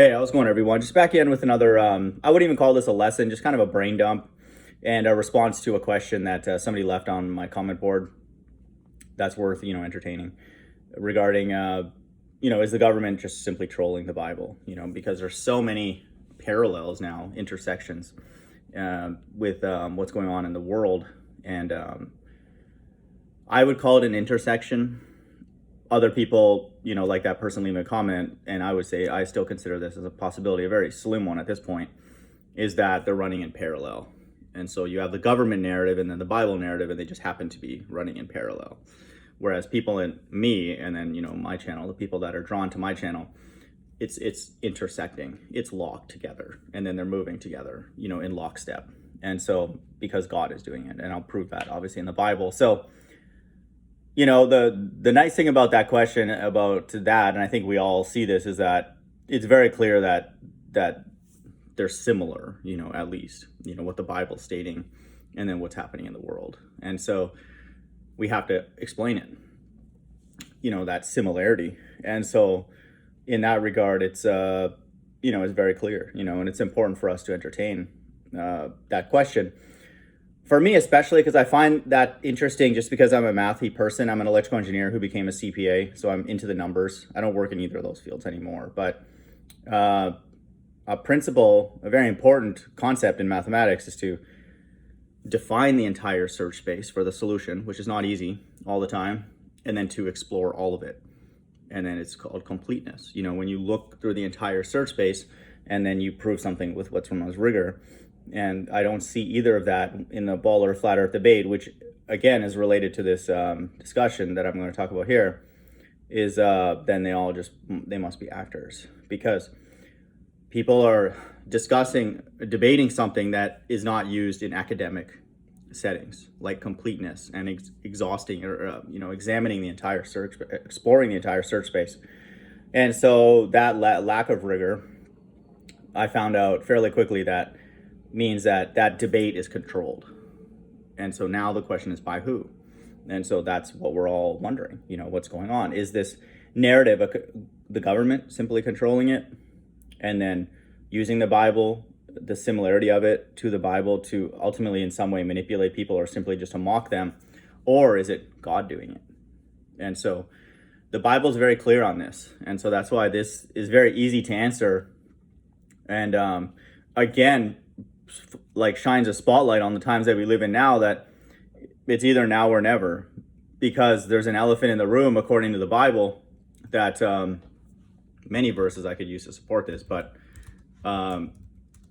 Hey, how's it going, everyone? Just back in with another, I wouldn't even call this a lesson, just kind of a brain dump and a response to a question that somebody left on my comment board that's worth, entertaining regarding, is the government just simply trolling the Bible? Because there's so many parallels now, intersections with what's going on in the world. And I would call it an intersection. Other people, like that person leaving a comment, and I would say I still consider this as a possibility, a very slim one at this point, is that they're running in parallel. And so you have the government narrative and then the Bible narrative, and they just happen to be running in parallel. Whereas people in me, and then, my channel, the people that are drawn to my channel, it's intersecting, it's locked together, and then they're moving together, in lockstep. And so because God is doing it, and I'll prove that obviously in the Bible. So the nice thing about that question, about that, and I think we all see this, is that it's very clear that they're similar, at least, what the Bible's stating and then what's happening in the world. And so we have to explain it, that similarity. And so in that regard, it's it's very clear, and it's important for us to entertain that question. For me, especially because I find that interesting, just because I'm a mathy person. I'm an electrical engineer who became a CPA, so I'm into the numbers. I don't work in either of those fields anymore. But a principle, a very important concept in mathematics, is to define the entire search space for the solution, which is not easy all the time, and then to explore all of it. And then it's called completeness. When you look through the entire search space and then you prove something with what's known as rigor. And I don't see either of that in the ball or flat earth debate, which again is related to this discussion that I'm going to talk about here, is then they must be actors, because people are debating something that is not used in academic settings, like completeness and exhausting or examining the entire exploring the entire search space. And so that lack of rigor, I found out fairly quickly, that means that debate is controlled. And so now the question is, by who? And so that's what we're all wondering, what's going on. Is this narrative the government simply controlling it and then using the Bible, the similarity of it to the Bible, to ultimately in some way manipulate people, or simply just to mock them? Or is it God doing it? And so the Bible is very clear on this. And so that's why this is very easy to answer. And again, like shines a spotlight on the times that we live in now, that it's either now or never, because there's an elephant in the room, according to the Bible, that many verses I could use to support this, but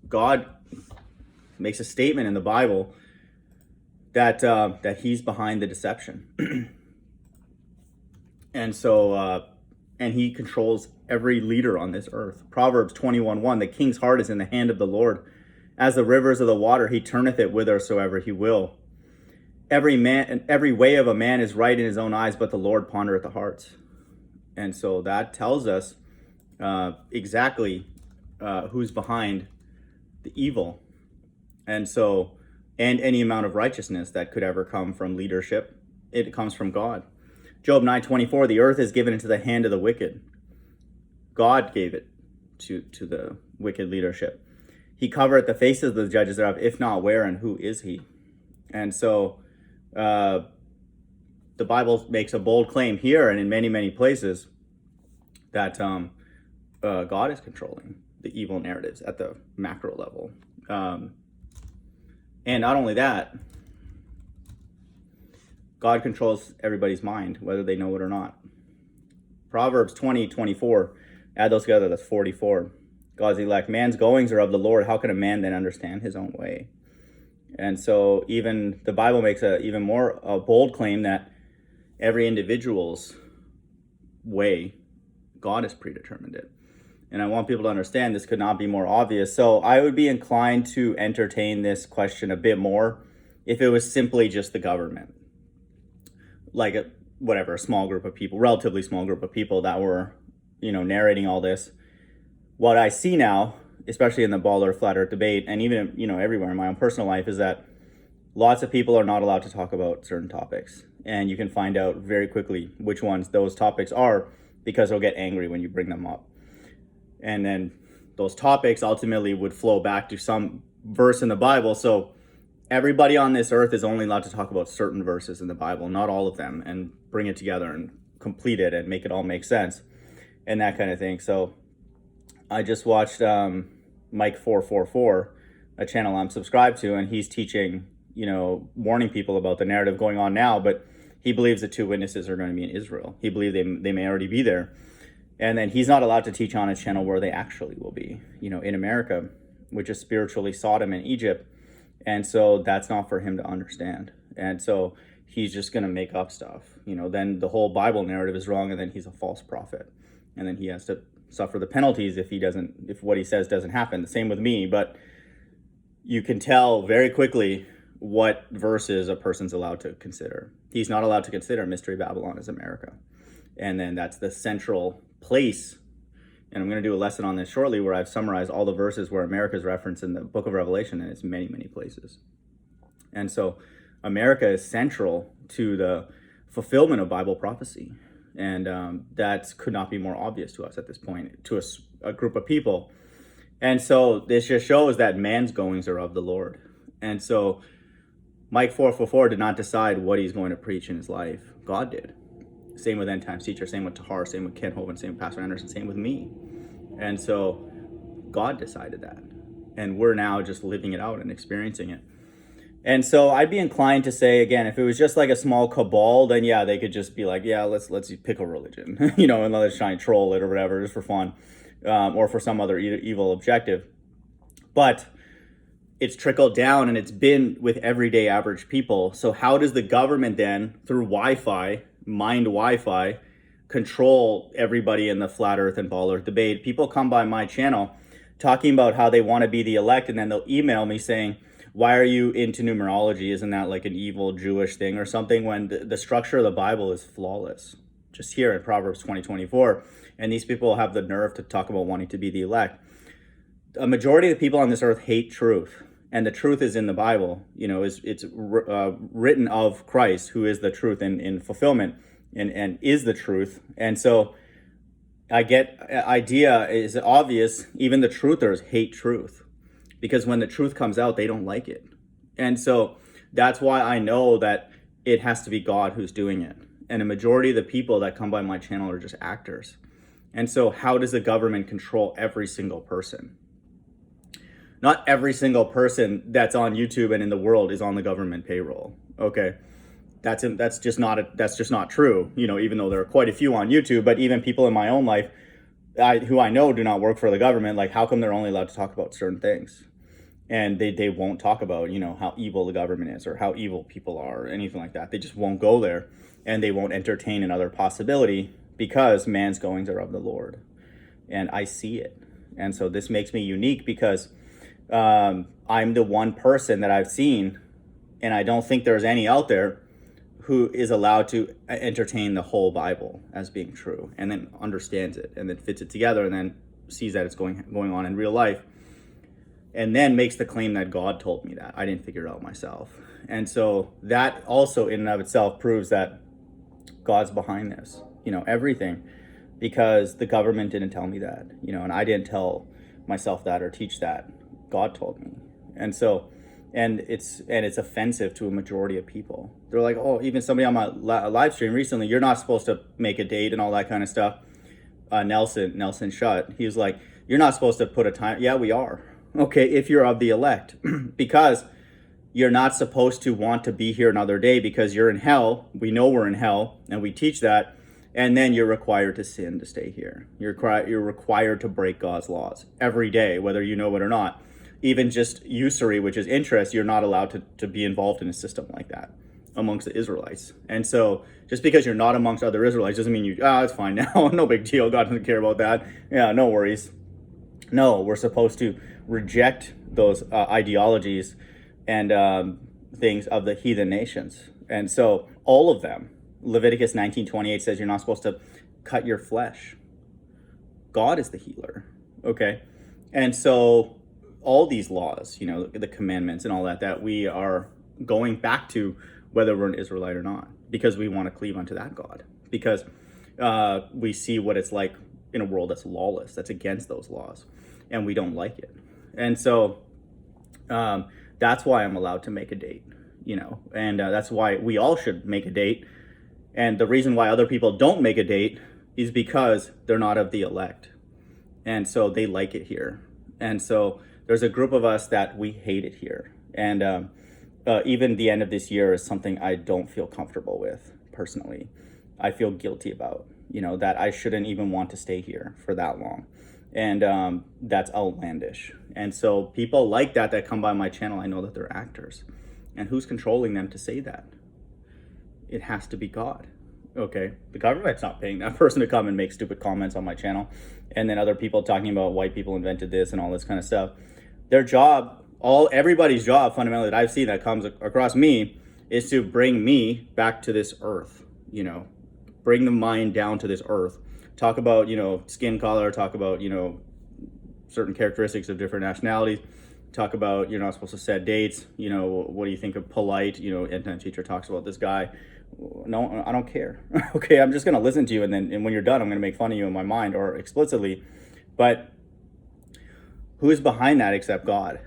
God makes a statement in the Bible that he's behind the deception. And so and he controls every leader on this earth. Proverbs 21:1, the king's heart is in the hand of the Lord. As the rivers of the water, he turneth it whithersoever he will. Every way of a man is right in his own eyes, but the Lord pondereth the hearts. And so that tells us exactly who's behind the evil. And so, and any amount of righteousness that could ever come from leadership, it comes from God. Job 9:24, the earth is given into the hand of the wicked. God gave it to the wicked leadership. He covereth the faces of the judges thereof, if not, where and who is he? And so the Bible makes a bold claim here, and in many, many places, that God is controlling the evil narratives at the macro level. And not only that, God controls everybody's mind, whether they know it or not. Proverbs 20:24, add those together, that's 44. God's elect, man's goings are of the Lord. How can a man then understand his own way? And so even the Bible makes even more bold claim that every individual's way, God has predetermined it. And I want people to understand this could not be more obvious. So I would be inclined to entertain this question a bit more if it was simply just the government, like a small group of people, relatively small group of people that were, narrating all this. What I see now, especially in the ball or flat earth debate, and even, everywhere in my own personal life, is that lots of people are not allowed to talk about certain topics. And you can find out very quickly which ones those topics are, because they'll get angry when you bring them up. And then those topics ultimately would flow back to some verse in the Bible. So everybody on this earth is only allowed to talk about certain verses in the Bible, not all of them, and bring it together and complete it and make it all make sense and that kind of thing. So I just watched Mike 444, a channel I'm subscribed to, and he's teaching, warning people about the narrative going on now, but he believes the two witnesses are going to be in Israel. He believes they may already be there. And then he's not allowed to teach on his channel where they actually will be, in America, which is spiritually Sodom and Egypt. And so that's not for him to understand. And so he's just going to make up stuff. Then the whole Bible narrative is wrong, and then he's a false prophet. And then he has to suffer the penalties if what he says doesn't happen. The same with me, but you can tell very quickly what verses a person's allowed to consider. He's not allowed to consider Mystery Babylon as America. And then that's the central place. And I'm going to do a lesson on this shortly where I've summarized all the verses where America is referenced in the book of Revelation, and it's many, many places. And so America is central to the fulfillment of Bible prophecy. And that could not be more obvious to us at this point, to a group of people. And so this just shows that man's goings are of the Lord. And so Mike 444 did not decide what he's going to preach in his life. God did. Same with End Times Teacher, same with Tahar, same with Ken Hovind, same with Pastor Anderson, same with me. And so God decided that. And we're now just living it out and experiencing it. And so I'd be inclined to say, again, if it was just like a small cabal, then yeah, they could just be like, yeah, let's pick a religion, and let's try and troll it or whatever, just for fun, or for some other evil objective. But it's trickled down, and it's been with everyday average people. So how does the government then, through mind Wi-Fi, control everybody in the flat earth and ball earth debate? People come by my channel talking about how they want to be the elect, and then they'll email me saying, why are you into numerology? Isn't that like an evil Jewish thing or something? When the structure of the Bible is flawless. Just here in Proverbs 20:24. And these people have the nerve to talk about wanting to be the elect. A majority of the people on this earth hate truth. And the truth is in the Bible. It's written of Christ, who is the truth in fulfillment and is the truth. And so I get idea is obvious. Even the truthers hate truth, because when the truth comes out, they don't like it. And so that's why I know that it has to be God who's doing it. And a majority of the people that come by my channel are just actors. And so how does the government control every single person? Not every single person that's on YouTube and in the world is on the government payroll. Okay. That's just not true. Even though there are quite a few on YouTube, but even people in my own life who I know do not work for the government, like how come they're only allowed to talk about certain things? And they won't talk about, how evil the government is or how evil people are or anything like that. They just won't go there, and they won't entertain another possibility because man's goings are of the Lord. And I see it. And so this makes me unique because I'm the one person that I've seen, and I don't think there's any out there, who is allowed to entertain the whole Bible as being true, and then understands it, and then fits it together, and then sees that it's going on in real life, and then makes the claim that God told me that. I didn't figure it out myself. And so that also in and of itself proves that God's behind this, everything, because the government didn't tell me that, and I didn't tell myself that or teach that. God told me. And so, and it's offensive to a majority of people. They're like, oh, even somebody on my live stream recently, you're not supposed to make a date and all that kind of stuff. Nelson Shutt, he was like, you're not supposed to put a time. Yeah, we are. Okay, if you're of the elect, because you're not supposed to want to be here another day because you're in hell. We know we're in hell, and we teach that. And then you're required to sin to stay here. You're required to break God's laws every day, whether you know it or not. Even just usury, which is interest, you're not allowed to be involved in a system like that amongst the Israelites. And so just because you're not amongst other Israelites doesn't mean it's fine now. No big deal. God doesn't care about that. Yeah, no worries. No, we're supposed to reject those ideologies and things of the heathen nations. And so all of them, Leviticus 19:28 says you're not supposed to cut your flesh. God is the healer. Okay. And so all these laws, the commandments and all that we are going back to, whether we're an Israelite or not, because we want to cleave unto that God, because we see what it's like in a world that's lawless, that's against those laws, and we don't like it. And so that's why I'm allowed to make a date, and that's why we all should make a date. And the reason why other people don't make a date is because they're not of the elect. And so they like it here. And so there's a group of us that we hate it here. And even the end of this year is something I don't feel comfortable with personally. I feel guilty about, that I shouldn't even want to stay here for that long. And that's outlandish. And so people like that come by my channel, I know that they're actors. And who's controlling them to say that? It has to be God. Okay, the government's not paying that person to come and make stupid comments on my channel, and then other people talking about white people invented this and all this kind of stuff. Their job, everybody's job fundamentally that I've seen that comes across me, is to bring me back to this earth. Bring the mind down to this earth. Talk about skin color. Talk about certain characteristics of different nationalities. Talk about you're not supposed to set dates. What do you think of polite? End-time teacher talks about this guy. No, I don't care. Okay, I'm just going to listen to you, and when you're done, I'm going to make fun of you in my mind or explicitly. But who is behind that except God?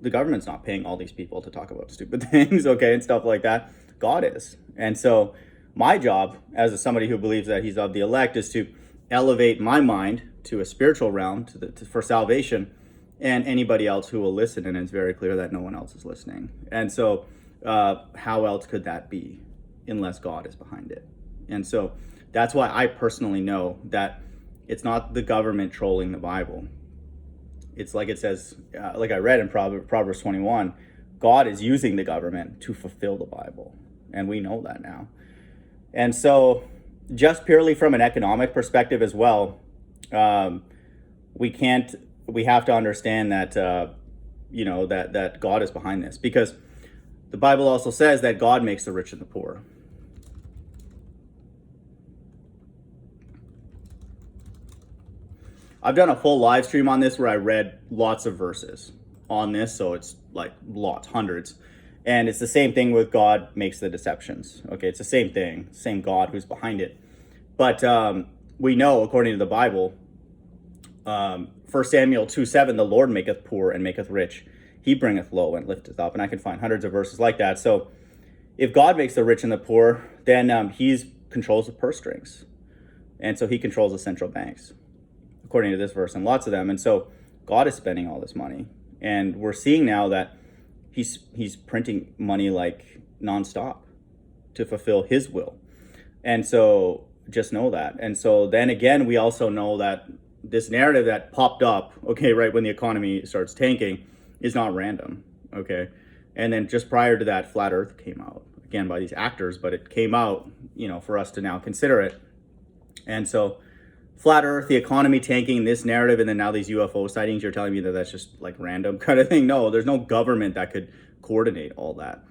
The government's not paying all these people to talk about stupid things, okay, and stuff like that. God is. And so my job as somebody who believes that he's of the elect is to elevate my mind to a spiritual realm for salvation, and anybody else who will listen. And it's very clear that no one else is listening. And so how else could that be unless God is behind it? And so that's why I personally know that it's not the government trolling the Bible. It's like it says, like I read in Proverbs 21, God is using the government to fulfill the Bible. And we know that now. And so just purely from an economic perspective as well, we have to understand that, that God is behind this, because the Bible also says that God makes the rich and the poor. I've done a full live stream on this where I read lots of verses on this. So it's like lots, hundreds. And it's the same thing with God makes the deceptions. Okay, it's the same thing, same God who's behind it. But we know, according to the Bible, 1 Samuel 2:7, the Lord maketh poor and maketh rich. He bringeth low and lifteth up. And I can find hundreds of verses like that. So if God makes the rich and the poor, then he controls the purse strings. And so he controls the central banks, according to this verse, and lots of them. And so God is spending all this money. And we're seeing now that he's printing money like nonstop to fulfill his will. And so just know that. And so then again, we also know that this narrative that popped up, okay, right when the economy starts tanking, is not random, okay? And then just prior to that, Flat Earth came out, again, by these actors, but it came out, for us to now consider it. And so Flat Earth, the economy tanking, this narrative, and then now these UFO sightings, you're telling me that that's just like random kind of thing? No, there's no government that could coordinate all that,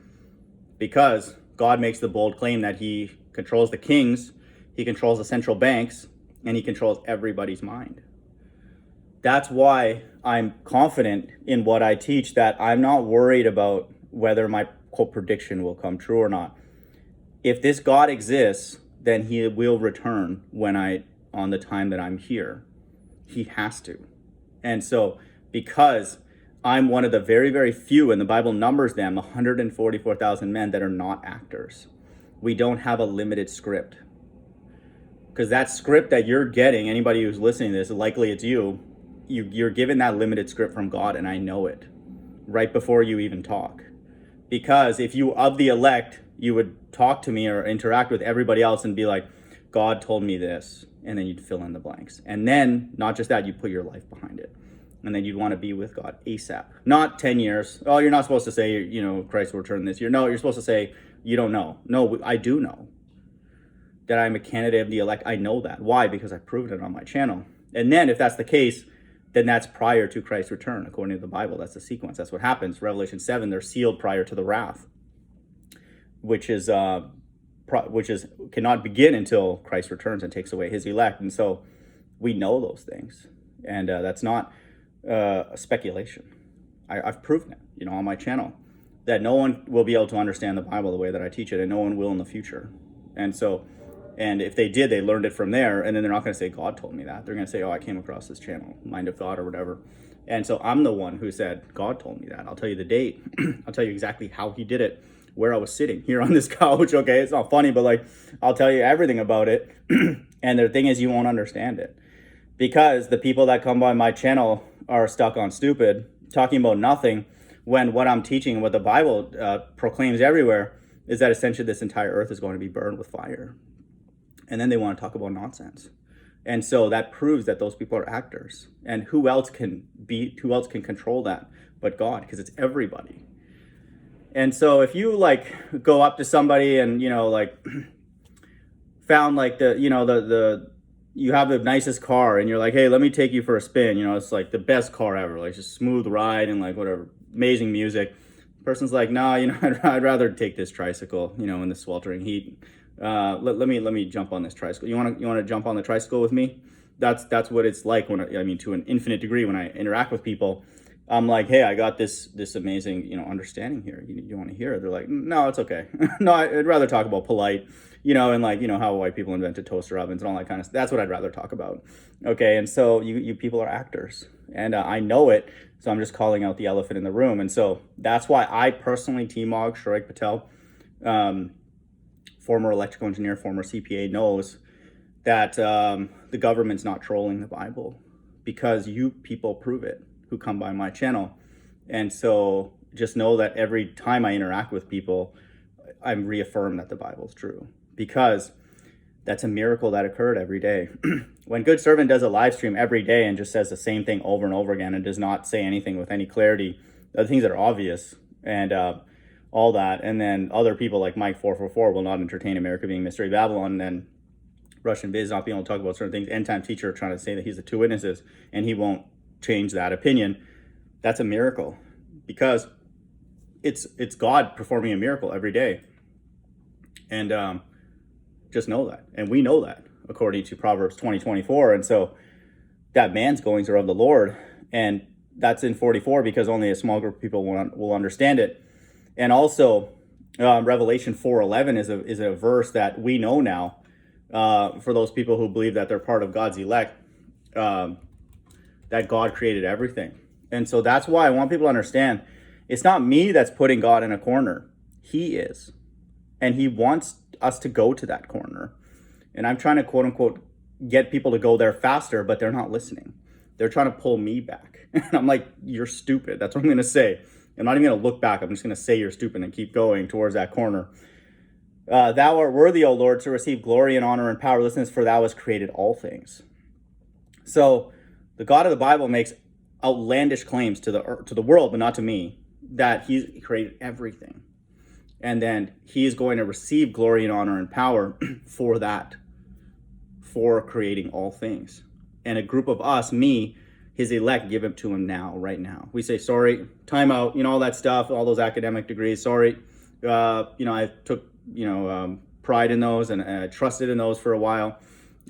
because God makes the bold claim that he controls the kings, he controls the central banks, and he controls everybody's mind. That's why I'm confident in what I teach, that I'm not worried about whether my quote prediction will come true or not. If this God exists, then he will return on the time that I'm here. He has to. And so because I'm one of the very, very few, and the Bible numbers them, 144,000 men that are not actors. We don't have a limited script. Because that script that you're getting, anybody who's listening to this, likely it's you're given that limited script from God, and I know it right before you even talk. Because if you of the elect, you would talk to me or interact with everybody else and be like, God told me this, and then you'd fill in the blanks. And then, not just that, you put your life behind it. And then you'd want to be with God ASAP. Not 10 years. Oh, you're not supposed to say, Christ will return this year. No, you're supposed to say, you don't know. No, I do know that I'm a candidate of the elect. I know that. Why? Because I've proven it on my channel. And then if that's the case, then that's prior to Christ's return. According to the Bible, that's the sequence. That's what happens. Revelation 7, they're sealed prior to the wrath, which cannot begin until Christ returns and takes away his elect. And so we know those things. And that's not speculation. I've proven it, on my channel, that no one will be able to understand the Bible the way that I teach it, and no one will in the future. And so And if they did, they learned it from there. And then they're not going to say, God told me that. They're going to say, oh, I came across this channel, Mind of God or whatever. And so I'm the one who said, God told me that. I'll tell you the date. I'll tell you exactly how he did it, where I was sitting here on this couch. Okay, it's not funny, but like, I'll tell you everything about it. And the thing is, you won't understand it. Because the people that come by my channel are stuck on stupid, talking about nothing, when what I'm teaching, what the Bible proclaims everywhere, is that essentially this entire earth is going to be burned with fire. And then they want to talk about nonsense. And so that proves that those people are actors. And who else can control that but God? Because it's everybody. And so if you like go up to somebody and, you know, like found like you have the nicest car and you're like, hey, let me take you for a spin. You know, it's like the best car ever, like just smooth ride and like whatever, amazing music. The person's like, nah, you know, I'd rather take this tricycle, you know, in the sweltering heat. Let me jump on this tricycle. You want to jump on the tricycle with me? That's what it's like when I mean, to an infinite degree, when I interact with people. I'm like, hey, I got this amazing, you know, understanding here. You want to hear it? They're like, no, it's okay. No, I'd rather talk about polite, you know, and like, you know, how white people invented toaster ovens and all that kind of stuff. That's what I'd rather talk about. Okay, and so you people are actors, and I know it. So I'm just calling out the elephant in the room, and so that's why I personally, TMoG, Sharek Patel, former electrical engineer, former CPA, knows that the government's not trolling the Bible, because you people prove it who come by my channel. And so just know that every time I interact with people, I'm reaffirmed that the Bible's true, because that's a miracle that occurred every day. When Good Servant does a live stream every day and just says the same thing over and over again and does not say anything with any clarity, the things that are obvious and all that, and then other people like Mike 444 will not entertain America being Mystery Babylon, and then Russian Biz not being able to talk about certain things, End Time Teacher trying to say that he's the two witnesses and he won't change that opinion. That's a miracle, because it's God performing a miracle every day. And just know that, and we know that according to Proverbs 20:24. And so that man's goings are of the Lord, and that's in 44, because only a small group of people will understand it. And also Revelation 4:11 is a verse that we know now, for those people who believe that they're part of God's elect, that God created everything. And so that's why I want people to understand, it's not me that's putting God in a corner. He is. And he wants us to go to that corner. And I'm trying to, quote unquote, get people to go there faster, but they're not listening. They're trying to pull me back. And I'm like, you're stupid. That's what I'm going to say. I'm not even going to look back. I'm just going to say you're stupid and keep going towards that corner. Thou art worthy, O Lord, to receive glory and honor and power. Listen, for thou hast created all things. So the God of the Bible makes outlandish claims to the world, but not to me, that he's created everything. And then he is going to receive glory and honor and power for that, for creating all things. And a group of us, me, his elect, give it to him now, right now. We say, sorry, time out, you know, all that stuff, all those academic degrees, sorry. You know, I took, pride in those, and I trusted in those for a while.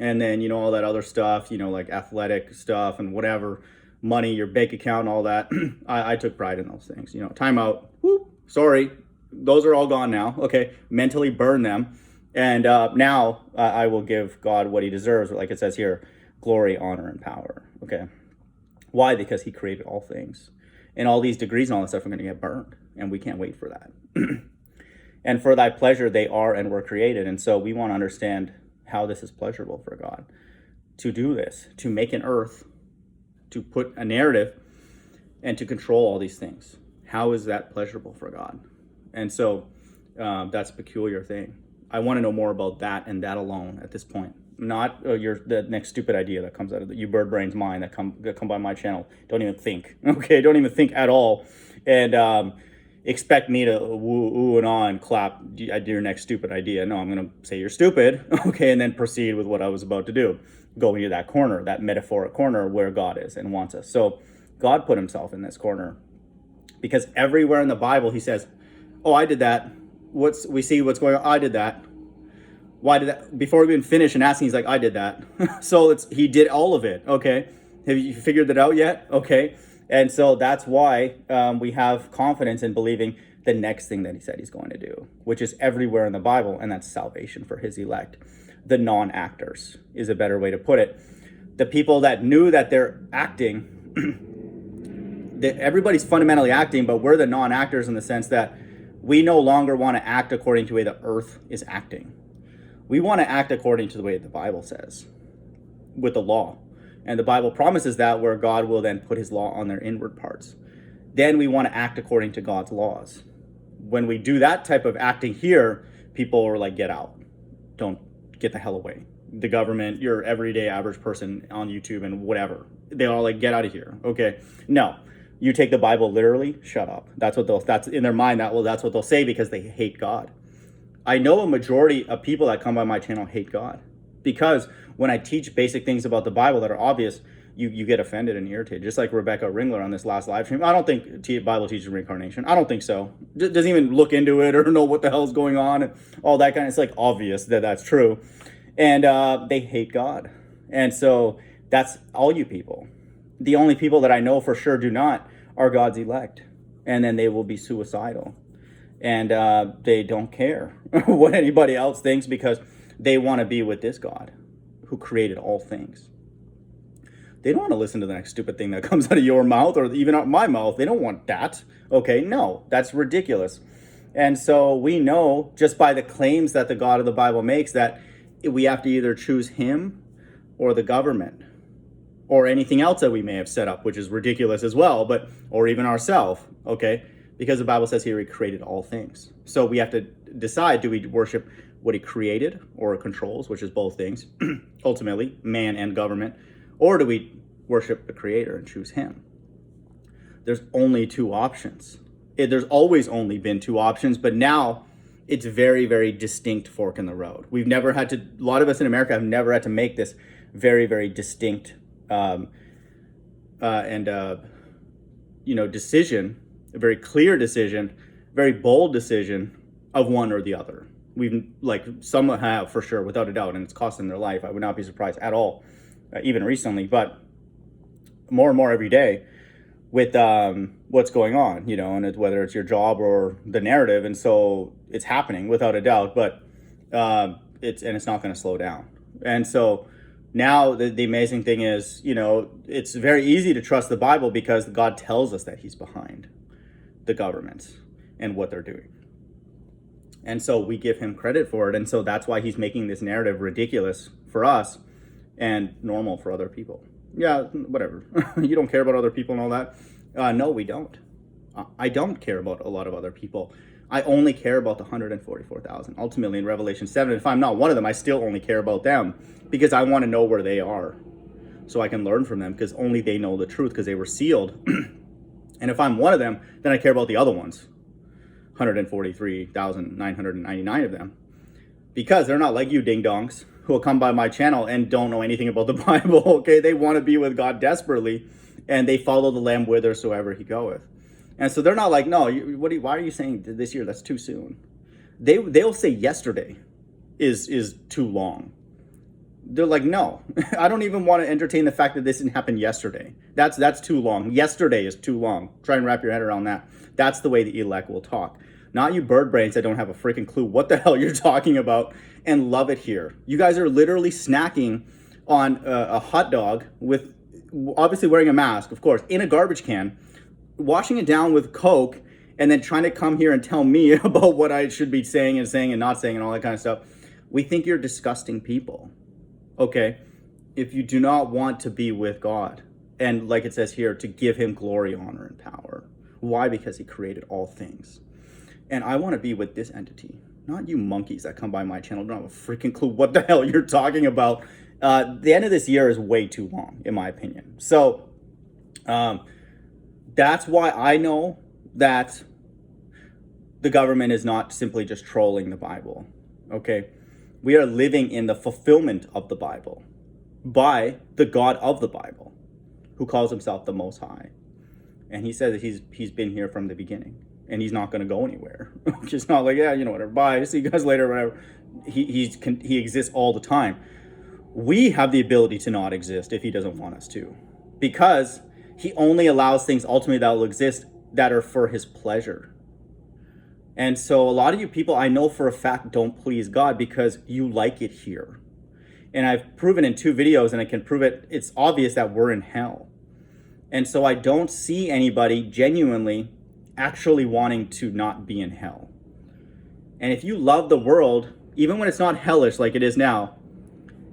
And then, you know, all that other stuff, you know, like athletic stuff and whatever, money, your bank account, all that. I took pride in those things, you know, time out, whoop, sorry. Those are all gone now. Okay, mentally burn them. And now I will give God what he deserves, like it says here, glory, honor, and power. Okay. Why? Because he created all things. And all these degrees and all that stuff are going to get burned. And we can't wait for that. And for thy pleasure, they are and were created. And so we want to understand how this is pleasurable for God. To do this, to make an earth, to put a narrative, and to control all these things. How is that pleasurable for God? And so that's a peculiar thing. I want to know more about that, and that alone at this point. Not the next stupid idea that comes out of you bird brain's mind that come by my channel. Don't even think. Okay, don't even think at all. And expect me to ooh and ah and clap at your next stupid idea. No, I'm going to say you're stupid. Okay, and then proceed with what I was about to do. Go into that corner, that metaphoric corner where God is and wants us. So God put himself in this corner, because everywhere in the Bible he says, oh, I did that. We see what's going on. I did that. Why did that? Before we even finish and asking, he's like, I did that. So he did all of it. Okay. Have you figured that out yet? Okay. And so that's why we have confidence in believing the next thing that he said he's going to do, which is everywhere in the Bible, and that's salvation for his elect. the non-actors is a better way to put it. The people that knew that they're acting, that everybody's fundamentally acting, but we're the non-actors in the sense that we no longer want to act according to the way the earth is acting. We want to act according to the way the Bible says, with the law. And the Bible promises that, where God will then put his law on their inward parts. Then we want to act according to God's laws. When we do that type of acting here, people are like, get out. Don't, get the hell away. The government, your everyday average person on YouTube and whatever, they're all like, get out of here. Okay. No, you take the Bible literally, shut up. That's in their mind, that's what they'll say, because they hate God. I know a majority of people that come by my channel hate God, because when I teach basic things about the Bible that are obvious, you get offended and irritated. Just like Rebecca Ringler on this last live stream. I don't think Bible teaches reincarnation. I don't think so. Doesn't even look into it or know what the hell's going on and all that kind of. It's like obvious that that's true, and they hate God, and so that's all you people. The only people that I know for sure do not are God's elect, and then they will be suicidal, and they don't care what anybody else thinks, because they want to be with this God who created all things. They don't want to listen to the next stupid thing that comes out of your mouth, or even out of my mouth. They don't want that. Okay, no, that's ridiculous. And so we know just by the claims that the God of the Bible makes that we have to either choose him or the government or anything else that we may have set up, which is ridiculous as well, but or even ourselves, okay? Because the Bible says here he created all things. So we have to decide, do we worship what he created or controls, which is both things, ultimately, man and government, or do we worship the creator and choose him? There's only two options. There's always only been two options, but now it's very, very distinct fork in the road. We've never had to, a lot of us in America have never had to make this very, very distinct decision, a very clear decision, very bold decision of one or the other. We've, like, some have for sure, without a doubt, and it's cost them their life. I would not be surprised at all, even recently, but more and more every day with what's going on, and whether it's your job or the narrative. And so it's happening without a doubt, but it's not going to slow down. And so now the amazing thing is, it's very easy to trust the Bible because God tells us that he's behind the government and what they're doing. And so we give him credit for it. And so that's why he's making this narrative ridiculous for us and normal for other people. Yeah, whatever. You don't care about other people and all that? No, we don't. I don't care about a lot of other people. I only care about the 144,000. Ultimately, in Revelation 7, if I'm not one of them, I still only care about them because I want to know where they are so I can learn from them, because only they know the truth because they were sealed. And if I'm one of them, then I care about the other ones, 143,999 of them, because they're not like you ding-dongs who will come by my channel and don't know anything about the Bible, okay? They want to be with God desperately, and they follow the Lamb whithersoever he goeth. And so they're not like, no, why are you saying this year? That's too soon. They'll say yesterday is too long. They're like, no, I don't even want to entertain the fact that this didn't happen yesterday. That's too long. Yesterday is too long. Try and wrap your head around that. That's the way the elect will talk. Not you bird brains that don't have a freaking clue what the hell you're talking about and love it here. You guys are literally snacking on a hot dog with, obviously wearing a mask, of course, in a garbage can, washing it down with Coke, and then trying to come here and tell me about what I should be saying and not saying and all that kind of stuff. We think you're disgusting people, okay? If you do not want to be with God, and like it says here, to give him glory, honor, and power. Why? Because he created all things. And I want to be with this entity, not you monkeys that come by my channel, don't have a freaking clue what the hell you're talking about. The end of this year is way too long, in my opinion. So that's why I know that the government is not simply just trolling the Bible, okay? We are living in the fulfillment of the Bible by the God of the Bible, who calls himself the Most High. And he says that he's been here from the beginning, and he's not going to go anywhere. Just not like, yeah, whatever, bye, see you guys later, whatever. He exists all the time. We have the ability to not exist if he doesn't want us to, because he only allows things ultimately that will exist that are for his pleasure. And so a lot of you people I know for a fact don't please God because you like it here. And I've proven in 2 videos, and I can prove it, it's obvious that we're in hell. And so I don't see anybody genuinely actually wanting to not be in hell. And if you love the world, even when it's not hellish like it is now,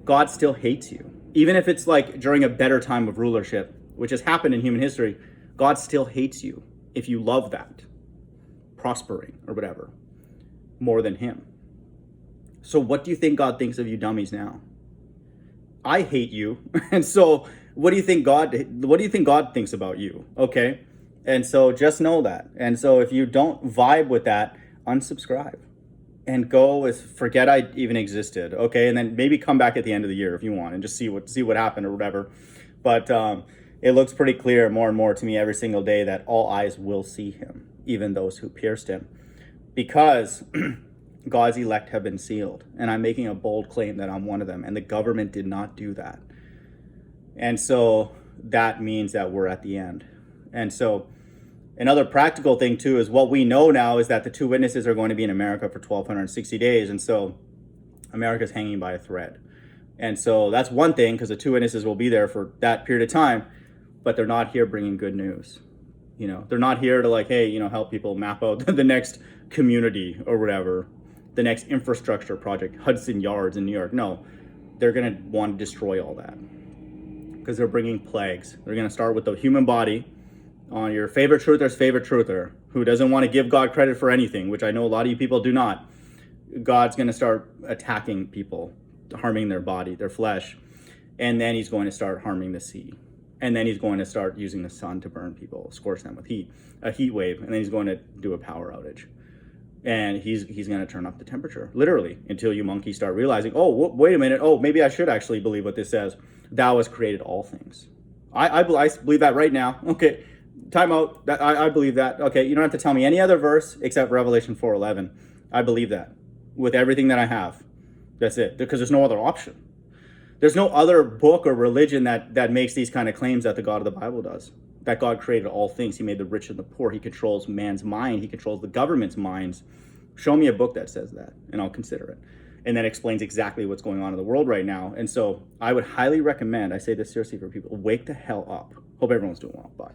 God still hates you. Even if it's like during a better time of rulership, which has happened in human history, God still hates you if you love that, prospering or whatever, more than him. So what do you think God thinks of you dummies now? I hate you. And so what do you think God thinks about you? Okay? And so just know that. And so if you don't vibe with that, unsubscribe and go with forget I even existed. Okay? And then maybe come back at the end of the year if you want and just see what happened or whatever. But it looks pretty clear more and more to me every single day that all eyes will see him, even those who pierced him, because God's elect have been sealed. And I'm making a bold claim that I'm one of them. And the government did not do that. And so that means that we're at the end. And so another practical thing too is what we know now is that the 2 witnesses are going to be in America for 1,260 days. And so America's hanging by a thread. And so that's one thing, because the 2 witnesses will be there for that period of time, but they're not here bringing good news. You know, they're not here to like, hey, you know, help people map out the next community or whatever, the next infrastructure project, Hudson Yards in New York. No, they're going to want to destroy all that because they're bringing plagues. They're going to start with the human body on your favorite truther's favorite truther who doesn't want to give God credit for anything, which I know a lot of you people do not. God's going to start attacking people, harming their body, their flesh, and then he's going to start harming the sea. And then he's going to start using the sun to burn people, scorch them with heat, a heat wave, and then he's going to do a power outage. And he's going to turn up the temperature, literally, until you monkeys start realizing, oh, wait a minute, oh, maybe I should actually believe what this says. Thou hast created all things. I believe that right now. Okay, time out. I believe that. Okay, you don't have to tell me any other verse except Revelation 4:11. I believe that with everything that I have. That's it, because there's no other option. There's no other book or religion that makes these kind of claims that the God of the Bible does. That God created all things. He made the rich and the poor. He controls man's mind. He controls the government's minds. Show me a book that says that, and I'll consider it. And that explains exactly what's going on in the world right now. And so I would highly recommend, I say this seriously for people, wake the hell up. Hope everyone's doing well. Bye.